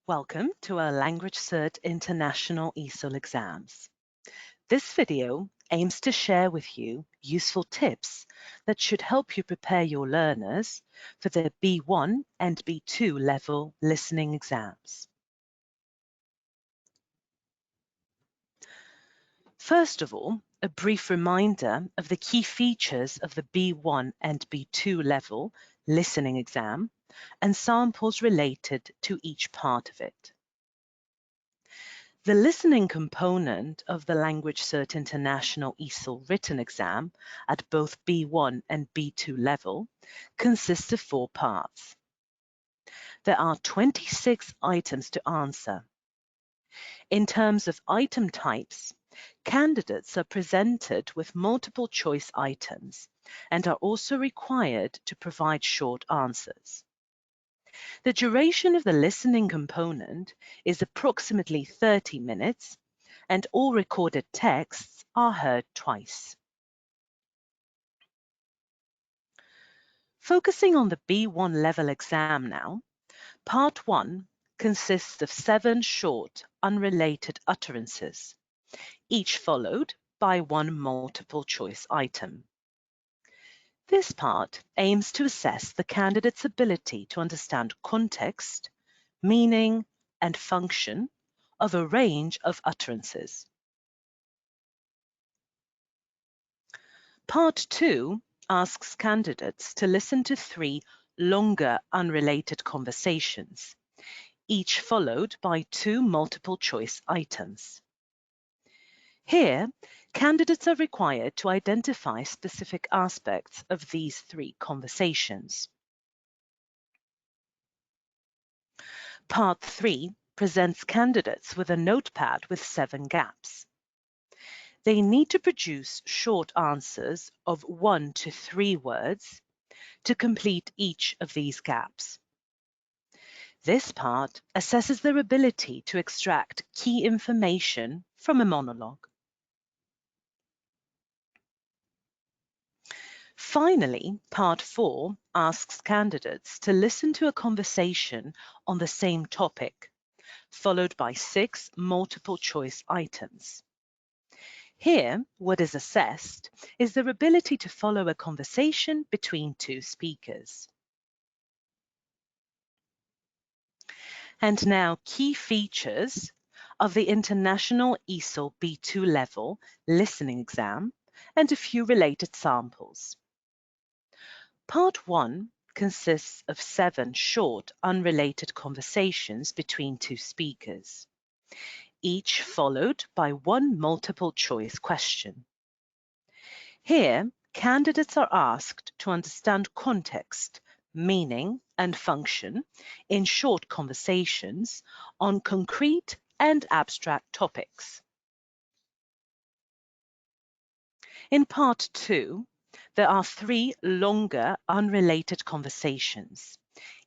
Welcome to our LanguageCert International ESOL exams. This video aims to share with you useful tips that should help you prepare your learners for their B1 and B2 level listening exams. First of all, a brief reminder of the key features of the B1 and B2 level listening exam and samples related to each part of it. The listening component of the LanguageCert International ESOL written exam at both B1 and B2 level consists of 4 parts. There are 26 items to answer. In terms of item types, candidates are presented with multiple choice items and are also required to provide short answers. The duration of the listening component is approximately 30 minutes, and all recorded texts are heard twice. Focusing on the B1 level exam now, Part 1 consists of 7 short, unrelated utterances, each followed by 1 multiple choice item. This part aims to assess the candidate's ability to understand context, meaning, and function of a range of utterances. Part 2 asks candidates to listen to 3 longer unrelated conversations, each followed by 2 multiple choice items. Here, candidates are required to identify specific aspects of these 3 conversations. Part 3 presents candidates with a notepad with 7 gaps. They need to produce short answers of 1 to 3 words to complete each of these gaps. This part assesses their ability to extract key information from a monologue. Finally, Part 4 asks candidates to listen to a conversation on the same topic, followed by 6 multiple choice items. Here, what is assessed is their ability to follow a conversation between 2 speakers. And now, key features of the International ESOL B2 level listening exam and a few related samples. Part 1 consists of 7 short, unrelated conversations between 2 speakers, each followed by 1 multiple choice question. Here, candidates are asked to understand context, meaning, and function in short conversations on concrete and abstract topics. In Part 2, there are 3 longer, unrelated conversations,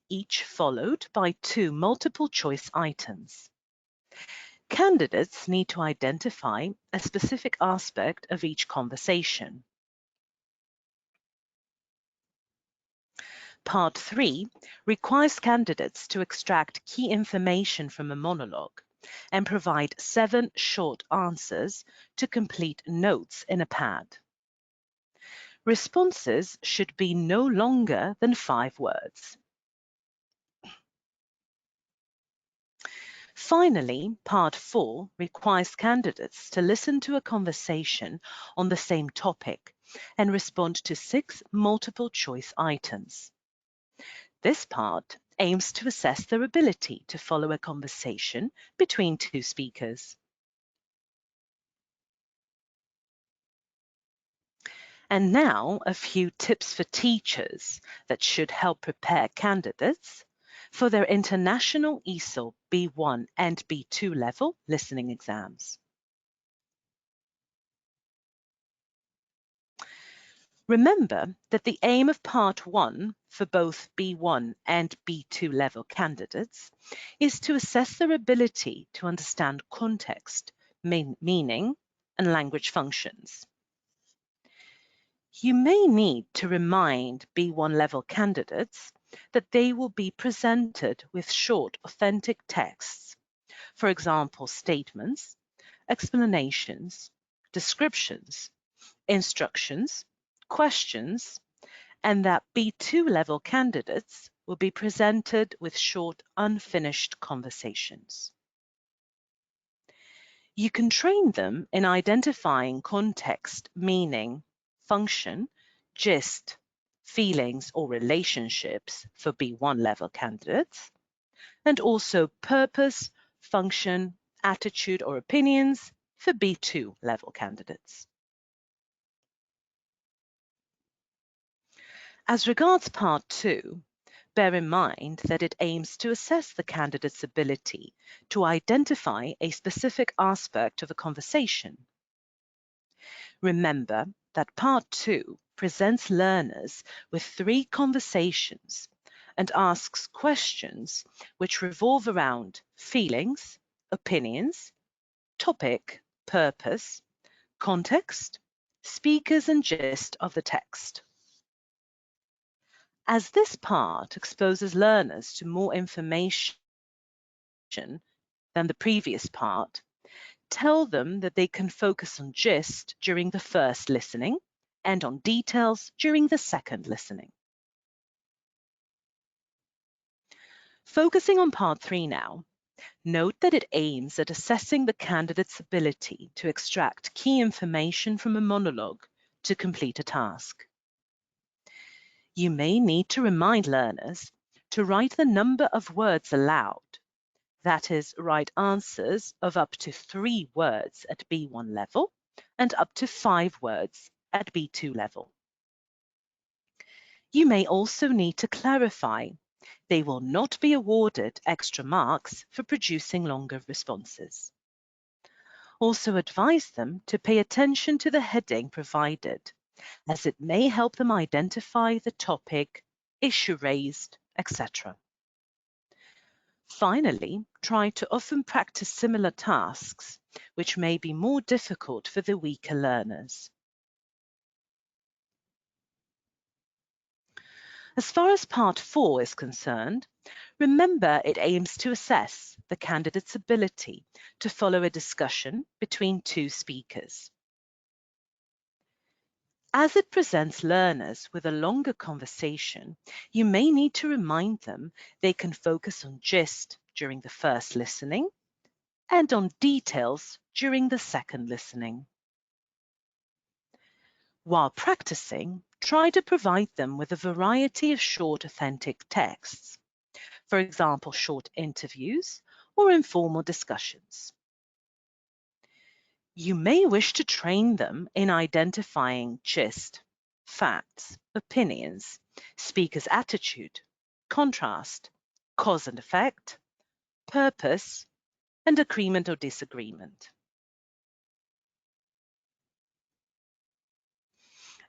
each followed by 2 multiple choice items. Candidates need to identify a specific aspect of each conversation. Part 3 requires candidates to extract key information from a monologue and provide 7 short answers to complete notes in a pad. Responses should be no longer than 5 words. Finally, Part 4 requires candidates to listen to a conversation on the same topic and respond to 6 multiple choice items. This part aims to assess their ability to follow a conversation between 2 speakers. And now a few tips for teachers that should help prepare candidates for their International ESOL B1 and B2 level listening exams. Remember that the aim of Part 1 for both B1 and B2 level candidates is to assess their ability to understand context, meaning, and language functions. You may need to remind B1 level candidates that they will be presented with short, authentic texts, for example, statements, explanations, descriptions, instructions, questions, and that B2 level candidates will be presented with short, unfinished conversations. You can train them in identifying context, meaning, function, gist, feelings or relationships for B1 level candidates, and also purpose, function, attitude or opinions for B2 level candidates. As regards Part 2, bear in mind that it aims to assess the candidate's ability to identify a specific aspect of a conversation. Remember that Part 2 presents learners with 3 conversations and asks questions which revolve around feelings, opinions, topic, purpose, context, speakers and gist of the text. As this part exposes learners to more information than the previous part, tell them that they can focus on gist during the first listening and on details during the second listening. Focusing on Part 3 now, note that it aims at assessing the candidate's ability to extract key information from a monologue to complete a task. You may need to remind learners to write the number of words allowed, that is, write answers of up to 3 words at B1 level and up to 5 words at B2 level. You may also need to clarify they will not be awarded extra marks for producing longer responses. Also advise them to pay attention to the heading provided, as it may help them identify the topic, issue raised, etc. Finally, try to often practice similar tasks, which may be more difficult for the weaker learners. As far as Part 4 is concerned, remember it aims to assess the candidate's ability to follow a discussion between 2 speakers. As it presents learners with a longer conversation, you may need to remind them they can focus on gist during the first listening and on details during the second listening. While practicing, try to provide them with a variety of short, authentic texts, for example, short interviews or informal discussions. You may wish to train them in identifying gist, facts, opinions, speaker's attitude, contrast, cause and effect, purpose, and agreement or disagreement.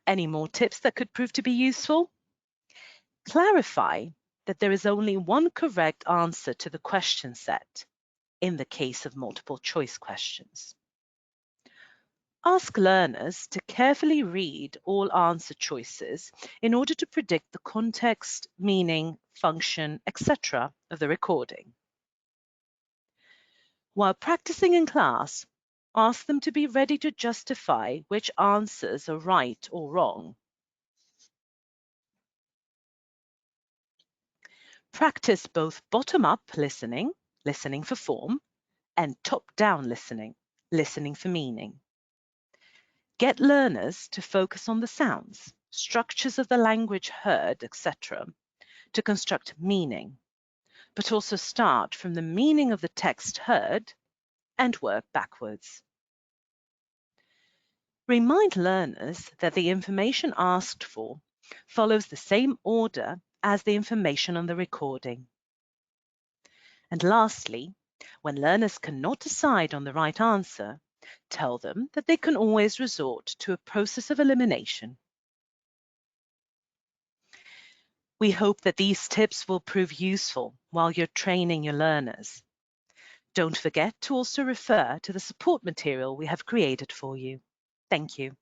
Any more tips that could prove to be useful? Clarify that there is only one correct answer to the question set in the case of multiple choice questions. Ask learners to carefully read all answer choices in order to predict the context, meaning, function, etc. of the recording. While practicing in class, ask them to be ready to justify which answers are right or wrong. Practice both bottom-up listening, listening for form, and top-down listening, listening for meaning. Get learners to focus on the sounds, structures of the language heard, etc., to construct meaning, but also start from the meaning of the text heard and work backwards. Remind learners that the information asked for follows the same order as the information on the recording. And lastly, when learners cannot decide on the right answer, tell them that they can always resort to a process of elimination. We hope that these tips will prove useful while you're training your learners. Don't forget to also refer to the support material we have created for you. Thank you.